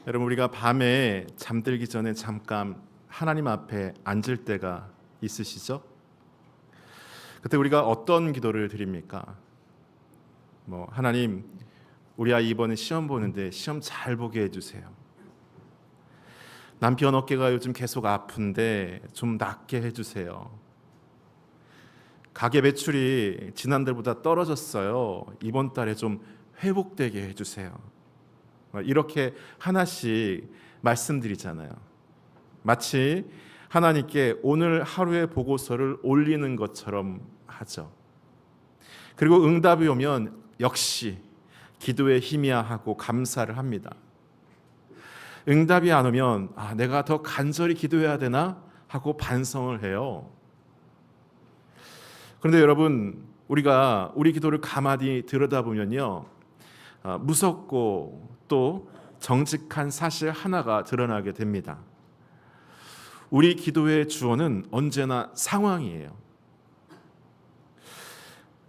여러분, 우리가 밤에 잠들기 전에 잠깐 하나님 앞에 앉을 때가 있으시죠? 그때 우리가 어떤 기도를 드립니까? 하나님, 우리 아이 이번에 시험 보는데 시험 잘 보게 해주세요. 남편 어깨가 요즘 계속 아픈데 좀 낫게 해주세요. 가게 매출이 지난달보다 떨어졌어요. 이번 달에 좀 회복되게 해주세요. 이렇게 하나씩 말씀드리잖아요. 마치 하나님께 오늘 하루의 보고서를 올리는 것처럼 하죠. 그리고 응답이 오면 역시 기도의 힘이야 하고 감사를 합니다. 응답이 안 오면 내가 더 간절히 기도해야 되나 하고 반성을 해요. 그런데 여러분, 우리가 우리 기도를 가만히 들여다보면요, 무섭고 또 정직한 사실 하나가 드러나게 됩니다. 우리 기도의 주어는 언제나 상황이에요.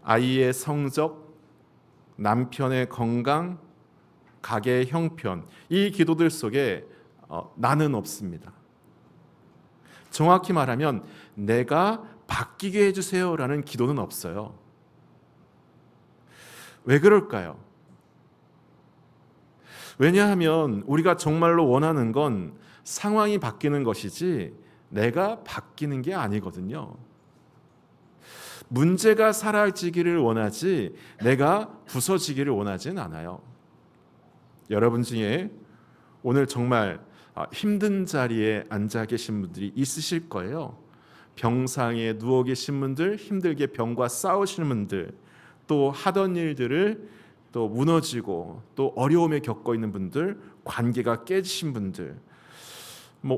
아이의 성적, 남편의 건강, 가게의 형편, 이 기도들 속에 나는 없습니다. 정확히 말하면 내가 바뀌게 해주세요라는 기도는 없어요. 왜 그럴까요? 왜냐하면 우리가 정말로 원하는 건 상황이 바뀌는 것이지 내가 바뀌는 게 아니거든요. 문제가 사라지기를 원하지 내가 부서지기를 원하진 않아요. 여러분 중에 오늘 정말 힘든 자리에 앉아 계신 분들이 있으실 거예요. 병상에 누워 계신 분들, 힘들게 병과 싸우시는 분들, 또 하던 일들을 또 무너지고 또 어려움에 겪고 있는 분들, 관계가 깨지신 분들,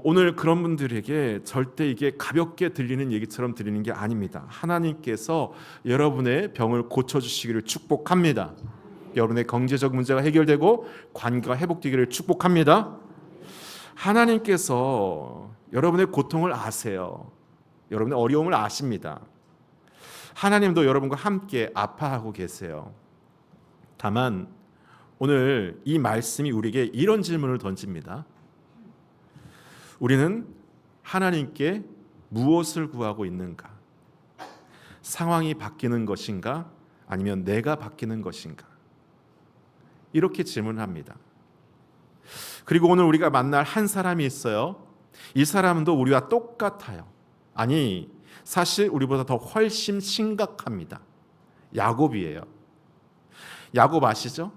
오늘 그런 분들에게 절대 이게 가볍게 들리는 얘기처럼 들리는 게 아닙니다. 하나님께서 여러분의 병을 고쳐주시기를 축복합니다. 여러분의 경제적 문제가 해결되고 관계가 회복되기를 축복합니다. 하나님께서 여러분의 고통을 아세요. 여러분의 어려움을 아십니다. 하나님도 여러분과 함께 아파하고 계세요. 다만 오늘 이 말씀이 우리에게 이런 질문을 던집니다. 우리는 하나님께 무엇을 구하고 있는가? 상황이 바뀌는 것인가? 아니면 내가 바뀌는 것인가? 이렇게 질문합니다. 그리고 오늘 우리가 만날 한 사람이 있어요. 이 사람도 우리와 똑같아요. 아니, 사실 우리보다 더 훨씬 심각합니다. 야곱이에요. 야곱 아시죠?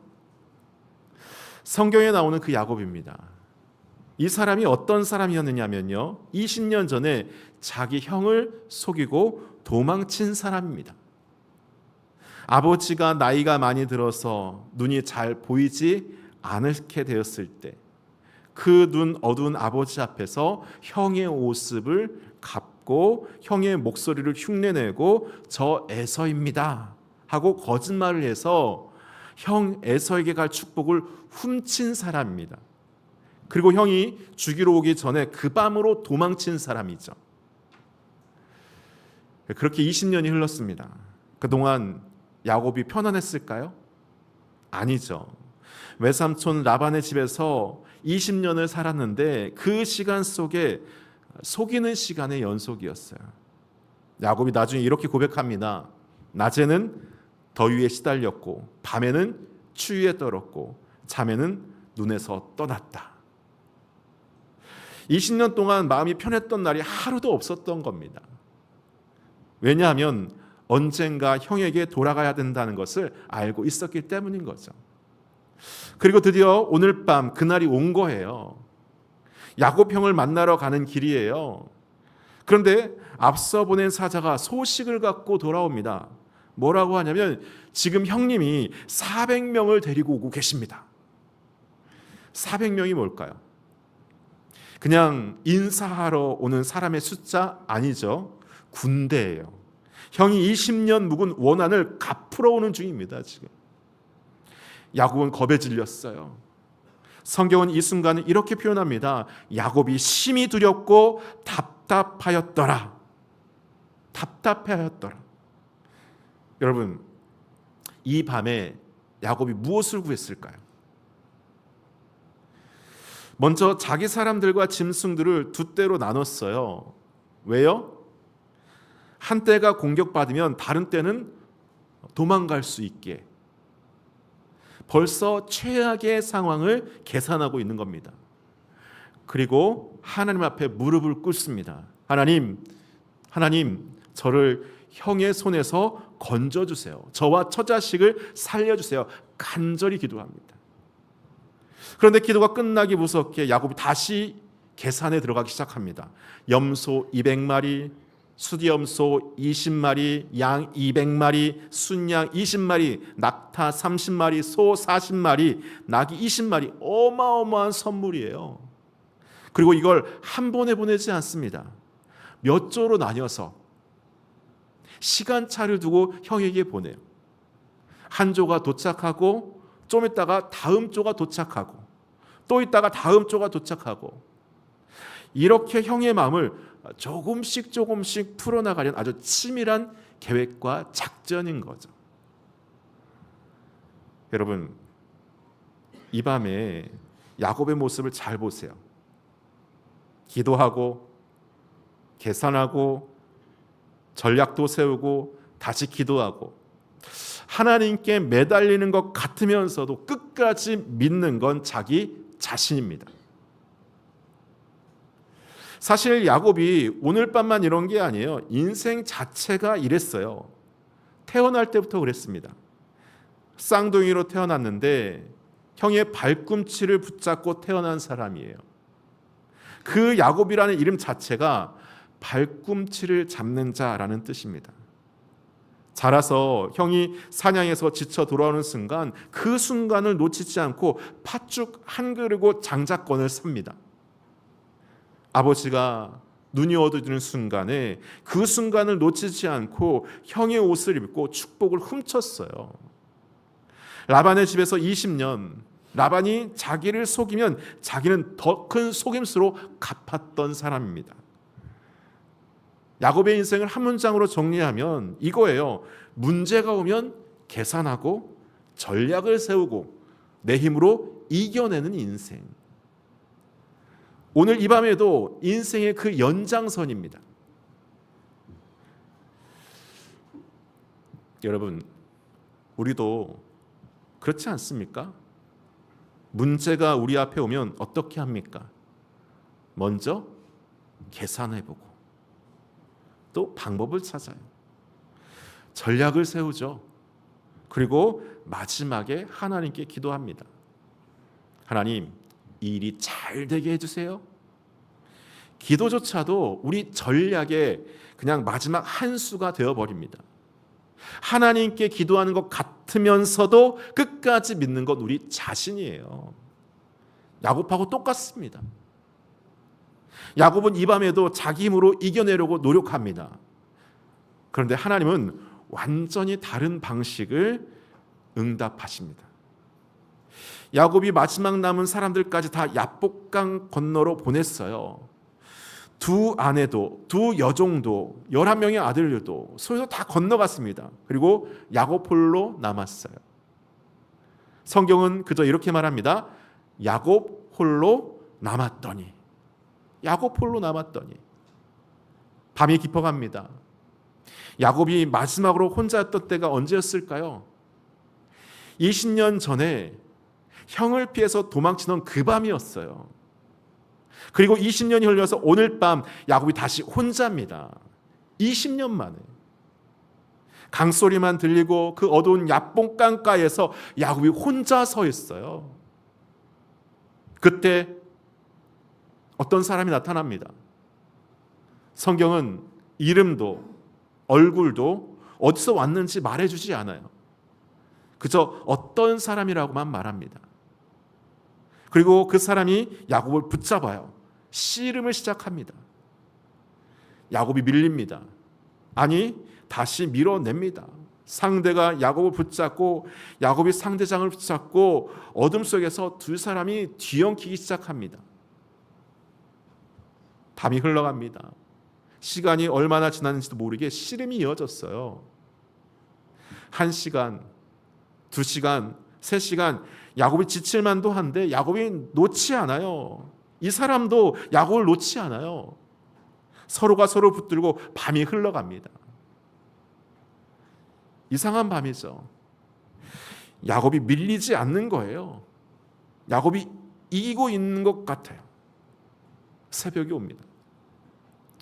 성경에 나오는 그 야곱입니다. 이 사람이 어떤 사람이었느냐면요, 20년 전에 자기 형을 속이고 도망친 사람입니다. 아버지가 나이가 많이 들어서 눈이 잘 보이지 않게 되었을 때 그 눈 어두운 아버지 앞에서 형의 모습을 갚고 형의 목소리를 흉내내고 저 에서입니다 하고 거짓말을 해서 형 에서에게 갈 축복을 훔친 사람입니다. 그리고 형이 죽이러 오기 전에 그 밤으로 도망친 사람이죠. 그렇게 20년이 흘렀습니다. 그동안 야곱이 편안했을까요? 아니죠. 외삼촌 라반의 집에서 20년을 살았는데 그 시간 속에 속이는 시간의 연속이었어요. 야곱이 나중에 이렇게 고백합니다. 낮에는 더위에 시달렸고 밤에는 추위에 떨었고 잠에는 눈에서 떠났다. 20년 동안 마음이 편했던 날이 하루도 없었던 겁니다. 왜냐하면 언젠가 형에게 돌아가야 된다는 것을 알고 있었기 때문인 거죠. 그리고 드디어 오늘 밤 그날이 온 거예요. 야곱 형을 만나러 가는 길이에요. 그런데 앞서 보낸 사자가 소식을 갖고 돌아옵니다. 뭐라고 하냐면 지금 형님이 400명을 데리고 오고 계십니다. 400명이 뭘까요? 그냥 인사하러 오는 사람의 숫자 아니죠. 군대예요. 형이 20년 묵은 원한을 갚으러 오는 중입니다. 지금 야곱은 겁에 질렸어요. 성경은 이 순간을 이렇게 표현합니다. 야곱이 심히 두렵고 답답하였더라. 답답하였더라. 여러분, 이 밤에 야곱이 무엇을 구했을까요? 먼저 자기 사람들과 짐승들을 두 떼로 나눴어요. 왜요? 한 떼가 공격받으면 다른 떼는 도망갈 수 있게. 벌써 최악의 상황을 계산하고 있는 겁니다. 그리고 하나님 앞에 무릎을 꿇습니다. 하나님, 저를 형의 손에서 건져주세요. 저와 처자식을 살려주세요. 간절히 기도합니다. 그런데 기도가 끝나기 무섭게 야곱이 다시 계산에 들어가기 시작합니다. 염소 200마리, 수디염소 20마리, 양 200마리, 순양 20마리, 낙타 30마리, 소 40마리, 낙이 20마리. 어마어마한 선물이에요. 그리고 이걸 한 번에 보내지 않습니다. 몇 조로 나뉘어서 시간차를 두고 형에게 보내요. 한 조가 도착하고 좀 있다가 다음 조가 도착하고 또 있다가 다음 조가 도착하고 이렇게 형의 마음을 조금씩 풀어나가려는 아주 치밀한 계획과 작전인 거죠. 여러분, 이 밤에 야곱의 모습을 잘 보세요. 기도하고 계산하고 전략도 세우고 다시 기도하고 하나님께 매달리는 것 같으면서도 끝까지 믿는 건 자기 자신입니다. 사실 야곱이 오늘 밤만 이런 게 아니에요. 인생 자체가 이랬어요. 태어날 때부터 그랬습니다. 쌍둥이로 태어났는데 형의 발꿈치를 붙잡고 태어난 사람이에요. 그 야곱이라는 이름 자체가 발꿈치를 잡는 자라는 뜻입니다. 자라서 형이 사냥에서 지쳐 돌아오는 순간 그 순간을 놓치지 않고 팥죽 한 그릇고 장자권을 삽니다. 아버지가 눈이 어두워지는 순간에 그 순간을 놓치지 않고 형의 옷을 입고 축복을 훔쳤어요. 라반의 집에서 20년, 라반이 자기를 속이면 자기는 더 큰 속임수로 갚았던 사람입니다. 야곱의 인생을 한 문장으로 정리하면 이거예요. 문제가 오면 계산하고 전략을 세우고 내 힘으로 이겨내는 인생. 오늘 이 밤에도 인생의 그 연장선입니다. 여러분, 우리도 그렇지 않습니까? 문제가 우리 앞에 오면 어떻게 합니까? 먼저 계산해보고 또 방법을 찾아요. 전략을 세우죠. 그리고 마지막에 하나님께 기도합니다. 하나님, 이 일이 잘 되게 해주세요. 기도조차도 우리 전략의 그냥 마지막 한 수가 되어버립니다. 하나님께 기도하는 것 같으면서도 끝까지 믿는 건 우리 자신이에요. 야곱하고 똑같습니다. 야곱은 이 밤에도 자기 힘으로 이겨내려고 노력합니다. 그런데 하나님은 완전히 다른 방식을 응답하십니다. 야곱이 마지막 남은 사람들까지 다 야복강 건너로 보냈어요. 두 아내도 두 여종도 11명의 아들들도 소에서 다 건너갔습니다. 그리고 야곱 홀로 남았어요. 성경은 그저 이렇게 말합니다. 야곱 홀로 남았더니. 야곱 홀로 남았더니. 밤이 깊어갑니다. 야곱이 마지막으로 혼자였던 때가 언제였을까요? 20년 전에 형을 피해서 도망치던 그 밤이었어요. 그리고 20년이 흘러서 오늘 밤 야곱이 다시 혼자입니다. 20년 만에. 강소리만 들리고 그 어두운 야뽕강가에서 야곱이 혼자 서 있어요. 그때 어떤 사람이 나타납니다. 성경은 이름도 얼굴도 어디서 왔는지 말해주지 않아요. 그저 어떤 사람이라고만 말합니다. 그리고 그 사람이 야곱을 붙잡아요. 씨름을 시작합니다. 야곱이 밀립니다. 아니, 다시 밀어냅니다. 상대가 야곱을 붙잡고 야곱이 상대장을 붙잡고 어둠 속에서 두 사람이 뒤엉키기 시작합니다. 밤이 흘러갑니다. 시간이 얼마나 지났는지도 모르게 씨름이 이어졌어요. 1시간, 2시간, 3시간, 야곱이 지칠 만도 한데 야곱이 놓지 않아요. 이 사람도 야곱을 놓지 않아요. 서로가 서로 붙들고 밤이 흘러갑니다. 이상한 밤이죠. 야곱이 밀리지 않는 거예요. 야곱이 이기고 있는 것 같아요. 새벽이 옵니다.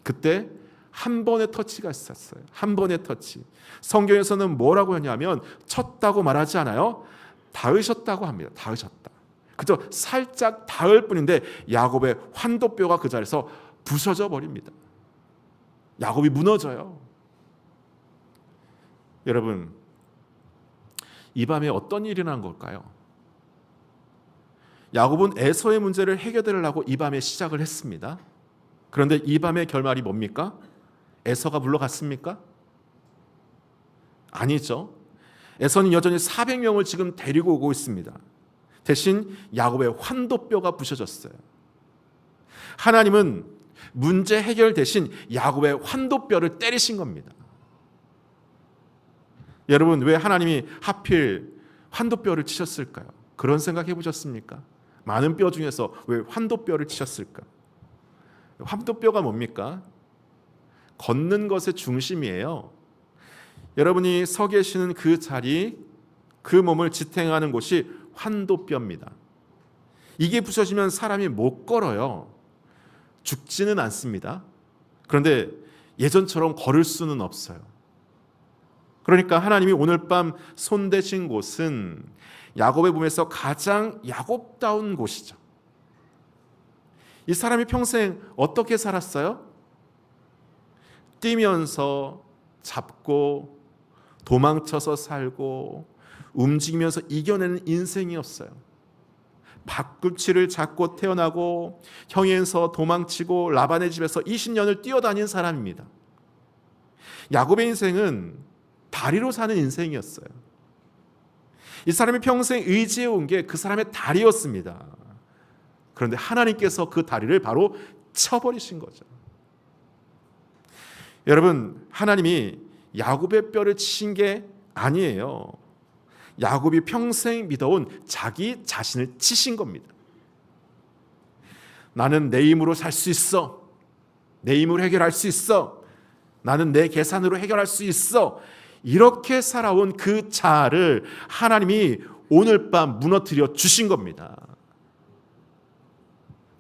그때 한 번의 터치가 있었어요. 한 번의 터치. 성경에서는 뭐라고 하냐면 쳤다고 말하지 않아요. 닿으셨다고 합니다. 닿으셨다. 그저 살짝 닿을 뿐인데 야곱의 환도뼈가 그 자리에서 부서져 버립니다. 야곱이 무너져요. 여러분, 이 밤에 어떤 일이 난 걸까요? 야곱은 에서의 문제를 해결하려고 이 밤에 시작을 했습니다. 그런데 이 밤의 결말이 뭡니까? 에서가 물러갔습니까? 아니죠. 에서는 여전히 400명을 지금 데리고 오고 있습니다. 대신 야곱의 환도뼈가 부셔졌어요. 하나님은 문제 해결 대신 야곱의 환도뼈를 때리신 겁니다. 여러분, 왜 하나님이 하필 환도뼈를 치셨을까요? 그런 생각 해보셨습니까? 많은 뼈 중에서 왜 환도뼈를 치셨을까? 환도뼈가 뭡니까? 걷는 것의 중심이에요. 여러분이 서 계시는 그 자리, 그 몸을 지탱하는 곳이 환도뼈입니다. 이게 부서지면 사람이 못 걸어요. 죽지는 않습니다. 그런데 예전처럼 걸을 수는 없어요. 그러니까 하나님이 오늘 밤 손대신 곳은 야곱의 몸에서 가장 야곱다운 곳이죠. 이 사람이 평생 어떻게 살았어요? 뛰면서 잡고 도망쳐서 살고 움직이면서 이겨내는 인생이었어요. 밥꿈치를 잡고 태어나고 형에서 도망치고 라반의 집에서 20년을 뛰어다닌 사람입니다. 야곱의 인생은 다리로 사는 인생이었어요. 이 사람이 평생 의지해온 게 그 사람의 다리였습니다. 그런데 하나님께서 그 다리를 바로 쳐버리신 거죠. 여러분, 하나님이 야곱의 뼈를 치신 게 아니에요. 야곱이 평생 믿어온 자기 자신을 치신 겁니다. 나는 내 힘으로 살 수 있어. 내 힘으로 해결할 수 있어. 나는 내 계산으로 해결할 수 있어. 이렇게 살아온 그 자아를 하나님이 오늘 밤 무너뜨려 주신 겁니다.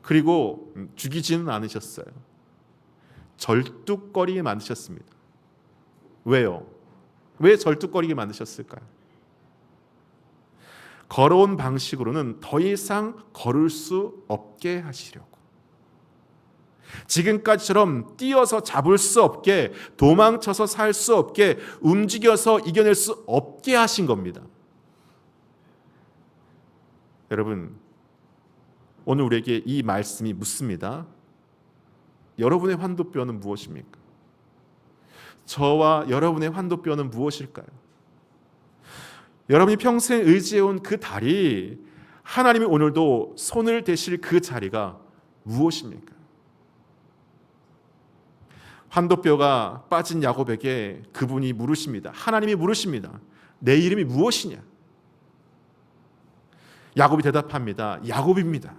그리고 죽이지는 않으셨어요. 절뚝거리게 만드셨습니다. 왜요? 왜 절뚝거리게 만드셨을까요? 걸어온 방식으로는 더 이상 걸을 수 없게 하시려고. 지금까지처럼 뛰어서 잡을 수 없게, 도망쳐서 살 수 없게, 움직여서 이겨낼 수 없게 하신 겁니다. 여러분, 오늘 우리에게 이 말씀이 묻습니다. 여러분의 환도뼈는 무엇입니까? 저와 여러분의 환도뼈는 무엇일까요? 여러분이 평생 의지해온 그 다리, 하나님이 오늘도 손을 대실 그 자리가 무엇입니까? 환도뼈가 빠진 야곱에게 그분이 물으십니다. 하나님이 물으십니다. 내 이름이 무엇이냐? 야곱이 대답합니다. 야곱입니다.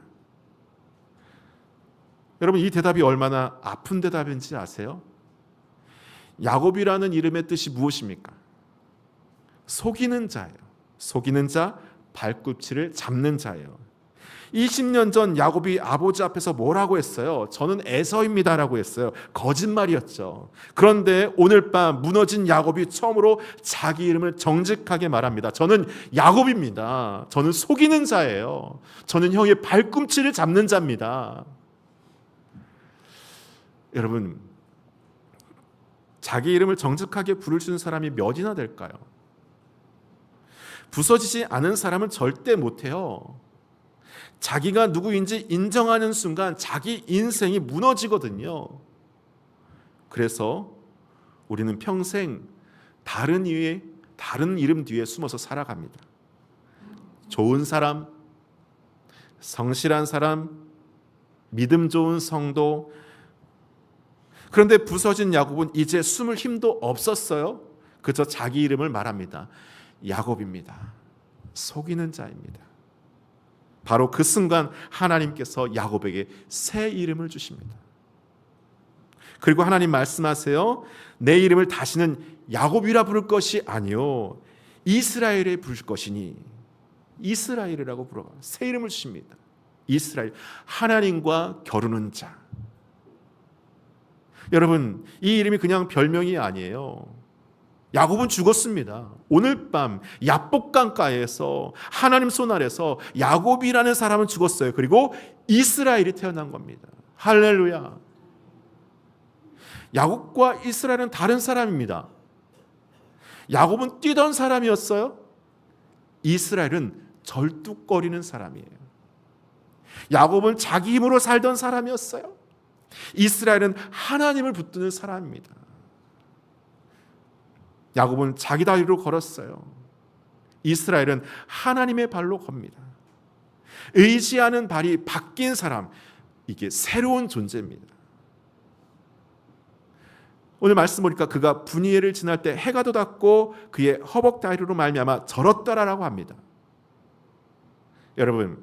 여러분, 이 대답이 얼마나 아픈 대답인지 아세요? 야곱이라는 이름의 뜻이 무엇입니까? 속이는 자예요. 속이는 자, 발꿈치를 잡는 자예요. 20년 전 야곱이 아버지 앞에서 뭐라고 했어요? 저는 에서입니다라고 했어요. 거짓말이었죠. 그런데 오늘 밤 무너진 야곱이 처음으로 자기 이름을 정직하게 말합니다. 저는 야곱입니다. 저는 속이는 자예요. 저는 형의 발꿈치를 잡는 자입니다. 여러분, 자기 이름을 정직하게 부를 수 있는 사람이 몇이나 될까요? 부서지지 않은 사람은 절대 못해요. 자기가 누구인지 인정하는 순간 자기 인생이 무너지거든요. 그래서 우리는 평생 다른 이름 뒤에 숨어서 살아갑니다. 좋은 사람, 성실한 사람, 믿음 좋은 성도. 그런데 부서진 야곱은 이제 숨을 힘도 없었어요. 그저 자기 이름을 말합니다. 야곱입니다. 속이는 자입니다. 바로 그 순간 하나님께서 야곱에게 새 이름을 주십니다. 그리고 하나님 말씀하세요. 내 이름을 다시는 야곱이라 부를 것이 아니요 이스라엘에 부를 것이니, 이스라엘이라고 부르 새 이름을 주십니다. 이스라엘, 하나님과 겨루는 자. 여러분, 이 이름이 그냥 별명이 아니에요. 야곱은 죽었습니다. 오늘 밤 야복강가에서 하나님 손 아래서 야곱이라는 사람은 죽었어요. 그리고 이스라엘이 태어난 겁니다. 할렐루야. 야곱과 이스라엘은 다른 사람입니다. 야곱은 뛰던 사람이었어요. 이스라엘은 절뚝거리는 사람이에요. 야곱은 자기 힘으로 살던 사람이었어요. 이스라엘은 하나님을 붙드는 사람입니다. 야곱은 자기 다리로 걸었어요. 이스라엘은 하나님의 발로 겁니다. 의지하는 발이 바뀐 사람, 이게 새로운 존재입니다. 오늘 말씀 보니까 그가 분이엘을 지날 때 해가 돋았고 그의 허벅다리로 말미암아 절었더라라고 합니다. 여러분,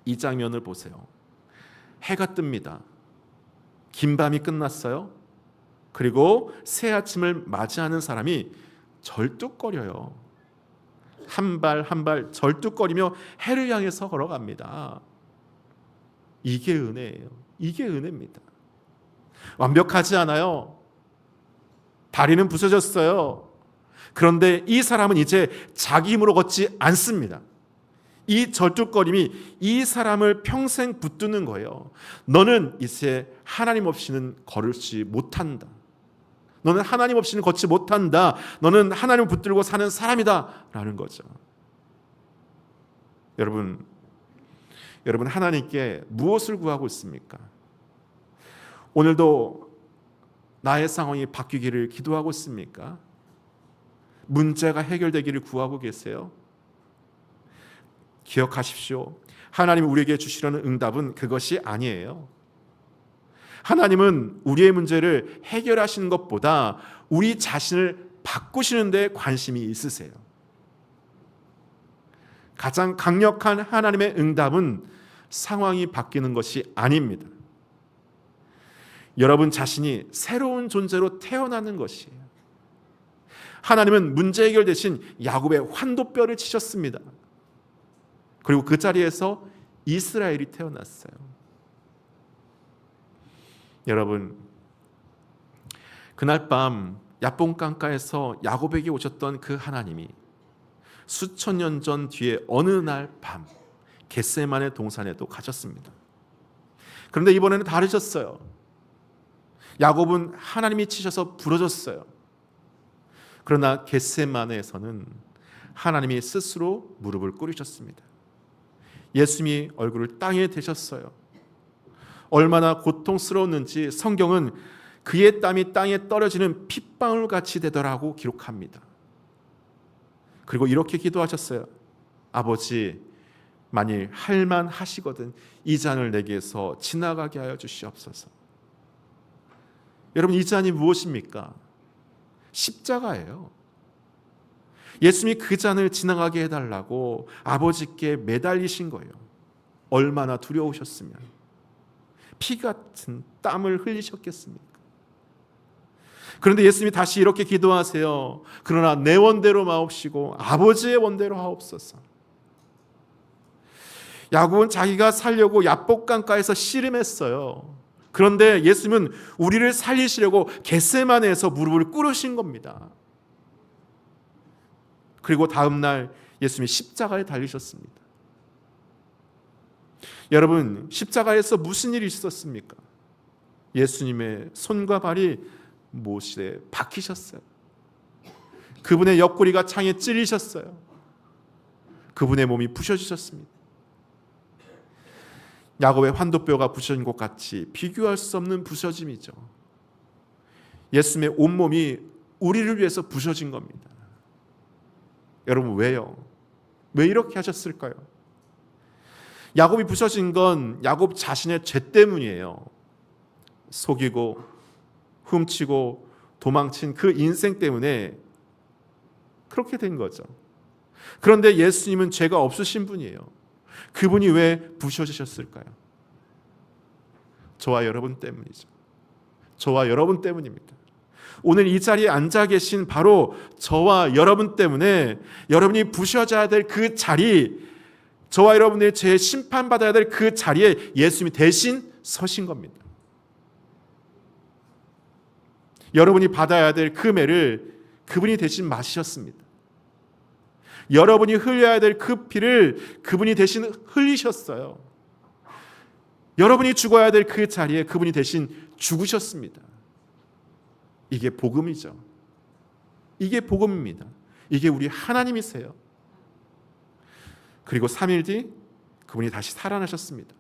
이 장면을 보세요. 해가 뜹니다. 긴 밤이 끝났어요. 그리고 새 아침을 맞이하는 사람이 절뚝거려요. 한 발 한 발 절뚝거리며 해를 향해서 걸어갑니다. 이게 은혜예요. 이게 은혜입니다. 완벽하지 않아요. 다리는 부서졌어요. 그런데 이 사람은 이제 자기 힘으로 걷지 않습니다. 이 절뚝거림이 이 사람을 평생 붙드는 거예요. 너는 이제 하나님 없이는 걸을지 못한다. 너는 하나님 없이는 걷지 못한다. 너는 하나님을 붙들고 사는 사람이다 라는 거죠. 여러분 하나님께 무엇을 구하고 있습니까? 오늘도 나의 상황이 바뀌기를 기도하고 있습니까? 문제가 해결되기를 구하고 계세요? 기억하십시오. 하나님이 우리에게 주시려는 응답은 그것이 아니에요. 하나님은 우리의 문제를 해결하시는 것보다 우리 자신을 바꾸시는 데 관심이 있으세요. 가장 강력한 하나님의 응답은 상황이 바뀌는 것이 아닙니다. 여러분 자신이 새로운 존재로 태어나는 것이에요. 하나님은 문제 해결 대신 야곱의 환도뼈를 치셨습니다. 그리고 그 자리에서 이스라엘이 태어났어요. 여러분, 그날 밤 야복강가에서 야곱에게 오셨던 그 하나님이 수천 년 전 뒤에 어느 날 밤 겟세마네 동산에도 가셨습니다. 그런데 이번에는 다르셨어요. 야곱은 하나님이 치셔서 부러졌어요. 그러나 겟세마네에서는 하나님이 스스로 무릎을 꿇으셨습니다. 예수님이 얼굴을 땅에 대셨어요. 얼마나 고통스러웠는지 성경은 그의 땀이 땅에 떨어지는 핏방울 같이 되더라고 기록합니다. 그리고 이렇게 기도하셨어요. 아버지, 만일 할만하시거든 이 잔을 내게서 지나가게 하여 주시옵소서. 여러분, 이 잔이 무엇입니까? 십자가예요. 예수님이 그 잔을 지나가게 해달라고 아버지께 매달리신 거예요. 얼마나 두려우셨으면 피 같은 땀을 흘리셨겠습니까? 그런데 예수님이 다시 이렇게 기도하세요. 그러나 내 원대로 마옵시고 아버지의 원대로 하옵소서. 야곱은 자기가 살려고 야복강가에서 씨름했어요. 그런데 예수님은 우리를 살리시려고 겟세마네에서 무릎을 꿇으신 겁니다. 그리고 다음 날 예수님이 십자가에 달리셨습니다. 여러분, 십자가에서 무슨 일이 있었습니까? 예수님의 손과 발이 못에 박히셨어요. 그분의 옆구리가 창에 찔리셨어요. 그분의 몸이 부셔지셨습니다. 야곱의 환도뼈가 부서진 것 같이 비교할 수 없는 부서짐이죠. 예수님의 온몸이 우리를 위해서 부서진 겁니다. 여러분, 왜요? 왜 이렇게 하셨을까요? 야곱이 부서진 건 야곱 자신의 죄 때문이에요. 속이고 훔치고 도망친 그 인생 때문에 그렇게 된 거죠. 그런데 예수님은 죄가 없으신 분이에요. 그분이 왜 부셔지셨을까요? 저와 여러분 때문이죠. 저와 여러분 때문입니다. 오늘 이 자리에 앉아 계신 바로 저와 여러분 때문에 여러분이 부셔져야 될 그 자리, 저와 여러분의 죄 심판받아야 될 그 자리에 예수님이 대신 서신 겁니다. 여러분이 받아야 될 그 매를 그분이 대신 마시셨습니다. 여러분이 흘려야 될 그 피를 그분이 대신 흘리셨어요. 여러분이 죽어야 될 그 자리에 그분이 대신 죽으셨습니다. 이게 복음이죠. 이게 복음입니다. 이게 우리 하나님이세요. 그리고 3일 뒤 그분이 다시 살아나셨습니다.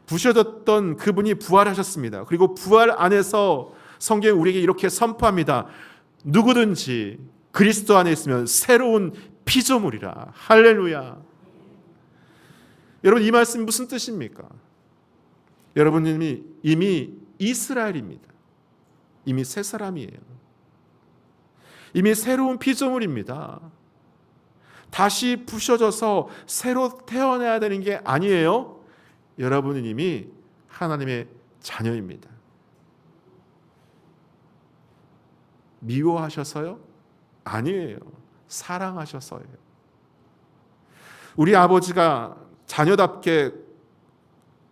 부셔졌던 그분이 부활하셨습니다. 그리고 부활 안에서 성경이 우리에게 이렇게 선포합니다. 누구든지 그리스도 안에 있으면 새로운 피조물이라. 할렐루야. 여러분, 이 말씀이 무슨 뜻입니까? 여러분이 이미 이스라엘입니다. 이미 새 사람이에요. 이미 새로운 피조물입니다. 다시 부셔져서 새로 태어나야 되는 게 아니에요. 여러분은 이미 하나님의 자녀입니다. 미워하셔서요? 아니에요. 사랑하셔서예요. 우리 아버지가 자녀답게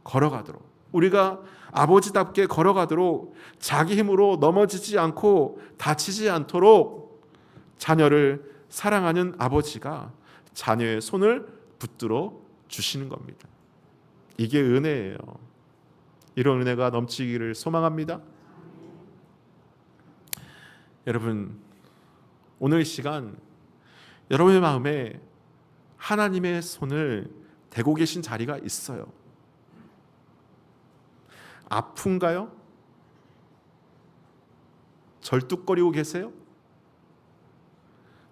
걸어가도록, 우리가 아버지답게 걸어가도록 자기 힘으로 넘어지지 않고 다치지 않도록 자녀를 사랑하는 아버지가 자녀의 손을 붙들어 주시는 겁니다. 이게 은혜예요. 이런 은혜가 넘치기를 소망합니다. 여러분, 오늘 이 시간 여러분의 마음에 하나님의 손을 대고 계신 자리가 있어요. 아픈가요? 절뚝거리고 계세요?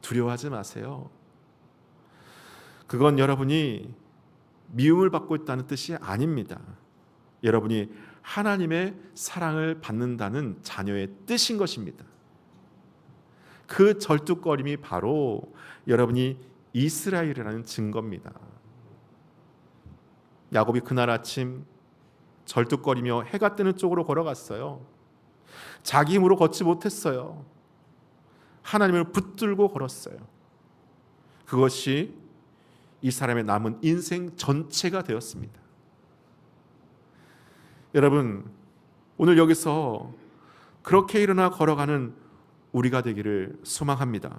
두려워하지 마세요. 그건 여러분이 미움을 받고 있다는 뜻이 아닙니다. 여러분이 하나님의 사랑을 받는다는 자녀의 뜻인 것입니다. 그 절뚝거림이 바로 여러분이 이스라엘이라는 증거입니다. 야곱이 그날 아침 절뚝거리며 해가 뜨는 쪽으로 걸어갔어요. 자기 힘으로 걷지 못했어요. 하나님을 붙들고 걸었어요. 그것이 이 사람의 남은 인생 전체가 되었습니다. 여러분, 오늘 여기서 그렇게 일어나 걸어가는 우리가 되기를 소망합니다.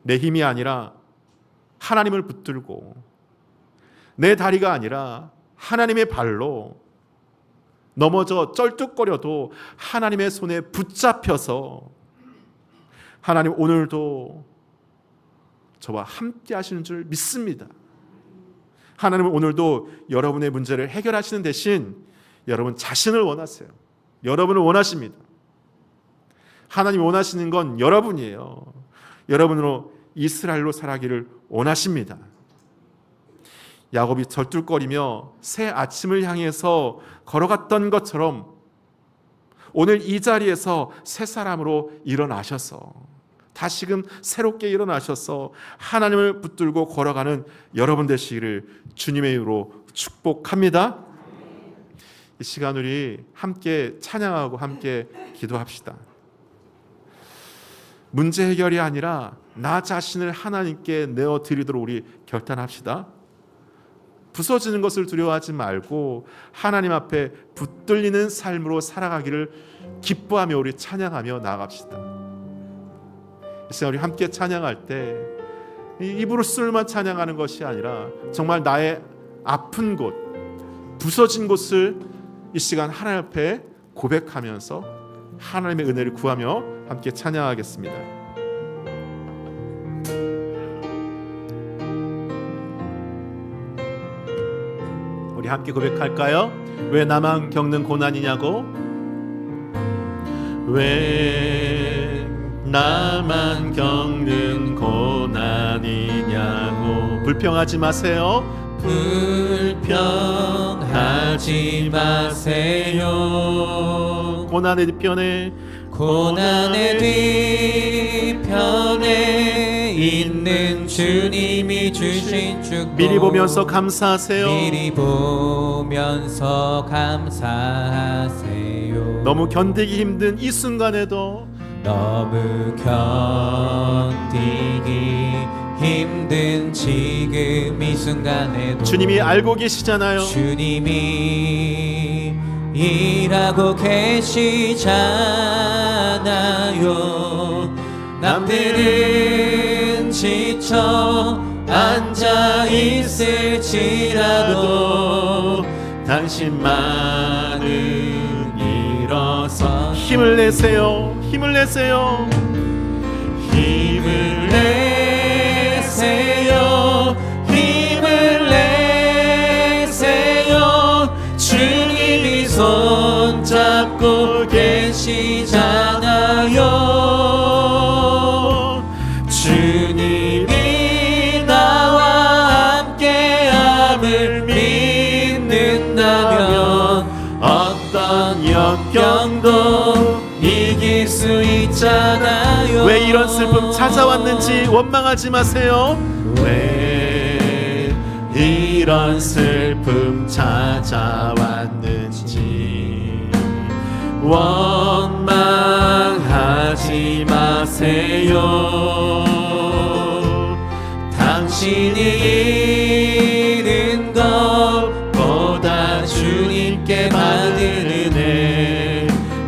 내 힘이 아니라 하나님을 붙들고, 내 다리가 아니라 하나님의 발로, 넘어져 쩔뚝거려도 하나님의 손에 붙잡혀서 하나님 오늘도 저와 함께 하시는 줄 믿습니다. 하나님은 오늘도 여러분의 문제를 해결하시는 대신 여러분 자신을 원하세요. 여러분을 원하십니다. 하나님이 원하시는 건 여러분이에요. 여러분으로 이스라엘로 살아가기를 원하십니다. 야곱이 절뚝거리며 새 아침을 향해서 걸어갔던 것처럼 오늘 이 자리에서 새 사람으로 일어나셔서 다시금 새롭게 일어나셔서 하나님을 붙들고 걸어가는 여러분 되시기를 주님의 이름으로 축복합니다. 이 시간 우리 함께 찬양하고 함께 기도합시다. 문제 해결이 아니라 나 자신을 하나님께 내어드리도록 우리 결단합시다. 부서지는 것을 두려워하지 말고 하나님 앞에 붙들리는 삶으로 살아가기를 기뻐하며 우리 찬양하며 나아갑시다. 이 시간 우리 함께 찬양할 때 입으로 술만 찬양하는 것이 아니라 정말 나의 아픈 곳, 부서진 곳을 이 시간 하나님 앞에 고백하면서 하나님의 은혜를 구하며 함께 찬양하겠습니다. 우리 함께 고백할까요? 왜 나만 겪는 고난이냐고? 왜 나만 겪는 고난이냐고? 불평하지 마세요. 불평하지 마세요. 고난의 뒤편에 고난의 뒤편에 있는 주님이 주신 축복 미리 보면서 감사하세요. 미리 보면서 감사하세요. 너무 견디기 힘든 이 순간에도 너무 견디기 힘든 지금 이 순간에도 주님이 알고 계시잖아요. 주님이 일하고 계시잖아요. 남들은 지쳐 앉아 있을지라도 당신만은 일어서 힘을 내세요. 힘을 내세요. 힘을 내세요. 힘을 내세요. 주님이 손잡고 계시잖아요. 주님이 나와 함께함을 믿는다면 어떤 역경도 이길 수 있잖아요. 왜 이런 슬픔 찾아왔는지 원망하지 마세요. 왜 이런 슬픔 찾아왔는지 원망하지 마세요. 당신이 잃은 것보다 주님께 받은 은혜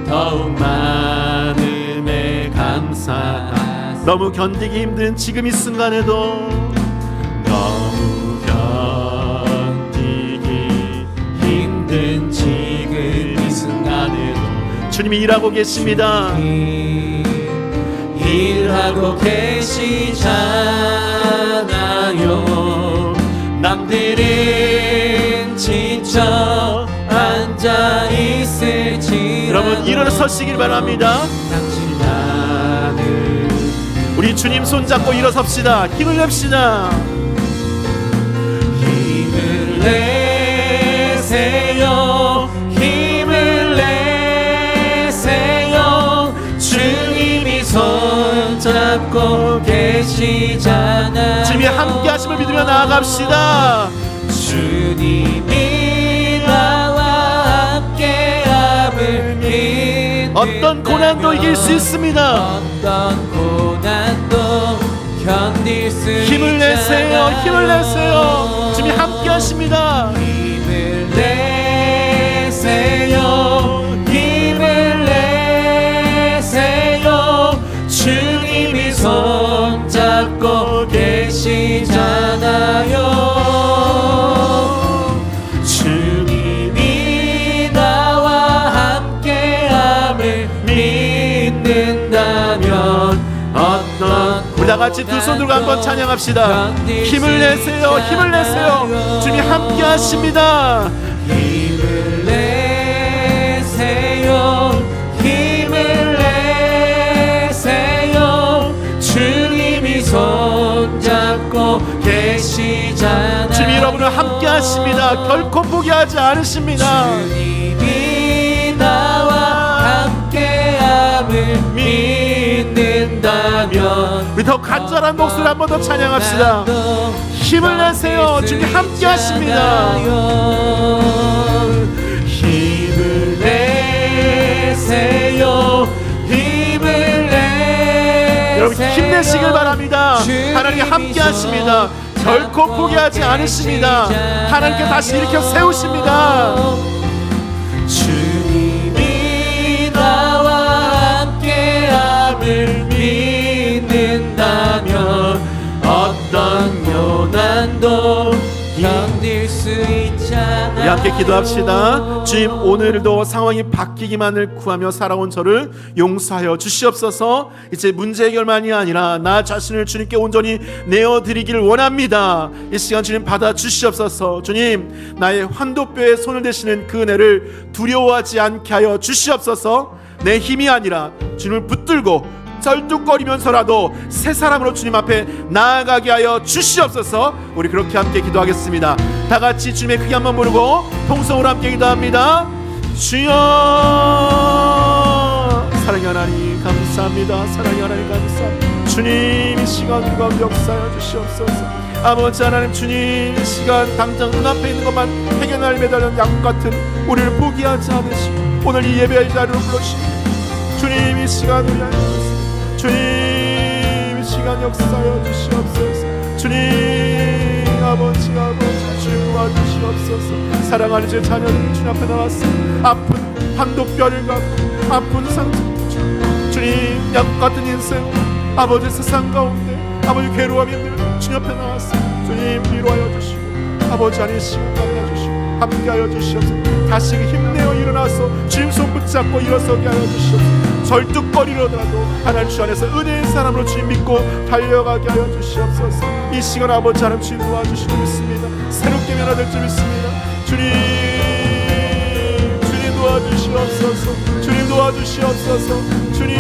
더욱 많음에 감사하세요. 너무 견디기 힘든 지금 이 순간에도 너무 견디기 힘든 지금 이 순간에도 주님이 일하고 계십니다. 일하고 계시잖아요. 남들은 지쳐 앉아 있을지 여러분 일어서시길 바랍니다. 당신만은 우리 주님 손잡고 일어섭시다. 힘을 냅시다. 힘을 내세요. 힘을 내세요. 주님이 손잡고 계시잖아요. 주님이 함께 하심을 믿으며 나아갑시다. 주님이 나와 함께함을 믿는다면 어떤 고난도 이길 수 있습니다. 어떤 고난도 견딜 수 힘을 내세요. 있잖아요. 힘을 내세요. 주님이 함께 하십니다. 힘을 내세요. 힘을 내세요. 주님이 손잡고 계시잖아요. 주님이 나와 함께함을 믿는다면 어떤 우리 다 같이 두 손 들고 한번 찬양합시다. 힘을 내세요. 힘을 내세요. 주님이 함께 하십니다. 힘을 내세요. 힘을 내세요. 주님이 손잡고 계시잖아요. 주님이 여러분을 함께 하십니다. 결코 포기하지 않으십니다. 주님이 나와 함께함을 믿는다면 우리 더 간절한 목소리 한 번 더 찬양합시다. 힘을 내세요. 주님이 함께 하십니다. 힘을 내세요. 힘을 내세요. 여러분 힘내시길 바랍니다. 하나님 함께 하십니다. 결코 포기하지 않으십니다. 하나님께 다시 일으켜 세우십니다. 주님이 나와 함께함을 믿는다면 어떤 고난도 견딜 수 있잖아요. 우리 함께 기도합시다. 주님, 오늘도 상황이 바뀌기만을 구하며 살아온 저를 용서하여 주시옵소서. 이제 문제 해결만이 아니라 나 자신을 주님께 온전히 내어드리기를 원합니다. 이 시간 주님 받아 주시옵소서. 주님, 나의 환도뼈에 손을 대시는 그 은혜를 두려워하지 않게 하여 주시옵소서. 내 힘이 아니라 주님을 붙들고 쩔뚝거리면서라도 새 사람으로 주님 앞에 나아가게 하여 주시옵소서. 우리 그렇게 함께 기도하겠습니다. 다 같이 주님의 크게 한번 부르고 통성으로 함께 기도합니다. 주여, 사랑의 하나님 감사합니다. 사랑의 하나님 감사합니다. 주님 이 시간 가운데 역사하여 주시옵소서. 아버지 하나님, 주님 이 시간 당장 눈앞에 있는 것만 해결할 매달린 양 같은 우리를 포기하지 않으시고 오늘 이 예배의 자리로 불러주시고 주님 이 시간 우리 안에 주님 이 시간 역사하여 주시옵소서. 주님 아버지 주님 도와주시옵소서. 사랑하는 제 자녀들이 주님 앞에 나왔습니다. 아픈 한도뼈를 갖고 아픈 상처 주님 양 같은 인생 아버지 세상 가운데 아버지 괴로움이 힘들고 주님 앞에 나왔습니다. 주님 위로하여 주시고 아버지 안에 시간 만나주시고 함께하여 주시옵소서. 다시 힘내어 일어나서 주님 손 붙잡고 일어서게 하여 주시옵소서. 절뚝거리로라도 하나님 주 안에서 은혜의 사람으로 주님 믿고 달려가게 하여 주시옵소서. 이 시간 아버지 하나님 주님 도와주시고 있습니다. 새롭게 변화될 줄 믿습니다. 주님 도와주시옵소서. 주님 도와주시옵소서. 주님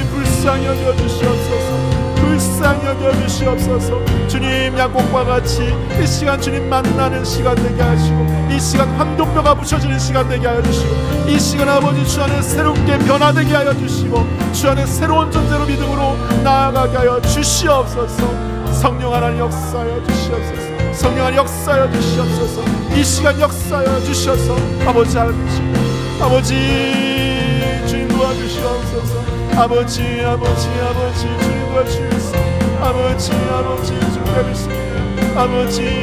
불쌍히 여겨주시옵소서. 불쌍히 여겨주시옵소서. 주님 야곱과 같이 이 시간 주님 만나는 시간 되게 하시고 이 시간 황도뼈가 부셔지는 시간 되게 하여 주시고 이 시간 아버지 주 안에 새롭게 변화되게 하여 주시고 주 안에 새로운 존재로 믿음으로 나아가게 하여 주시옵소서. 성령 하나님 역사하여 주시옵소서. 성령 하나님 역사하여 주시옵소서. 이 시간 역사하여 주셔서 아버지 하나님 아버지 주님 도와주시옵소서. 아버지 주님 도와주시옵소서. 아버지 주님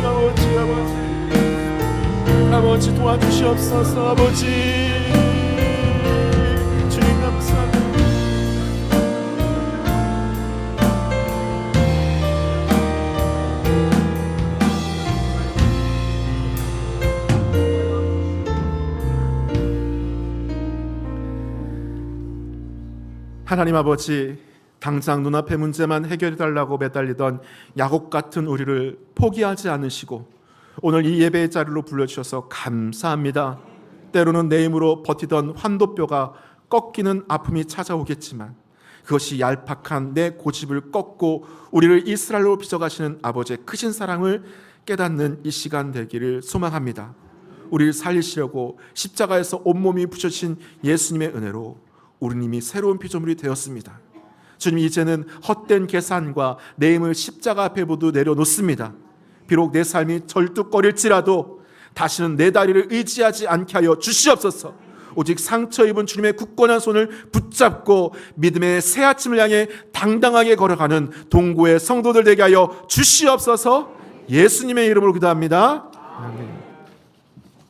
믿습니다. 아버지 도와주시옵소서. 아버지 주님 감사합니다. 하나님 아버지, 당장 눈앞의 문제만 해결해달라고 매달리던 야곱 같은 우리를 포기하지 않으시고 오늘 이 예배의 자리로 불러주셔서 감사합니다. 때로는 내 힘으로 버티던 환도뼈가 꺾이는 아픔이 찾아오겠지만 그것이 얄팍한 내 고집을 꺾고 우리를 이스라엘로 빚어가시는 아버지의 크신 사랑을 깨닫는 이 시간 되기를 소망합니다. 우리를 살리시려고 십자가에서 온몸이 부셔진 예수님의 은혜로 우리 이미 새로운 피조물이 되었습니다. 주님, 이제는 헛된 계산과 내 힘을 십자가 앞에 모두 내려놓습니다. 비록 내 삶이 절뚝거릴지라도 다시는 내 다리를 의지하지 않게 하여 주시옵소서. 오직 상처 입은 주님의 굳건한 손을 붙잡고 믿음의 새 아침을 향해 당당하게 걸어가는 동고의 성도들 되게 하여 주시옵소서. 예수님의 이름으로 기도합니다. 아멘.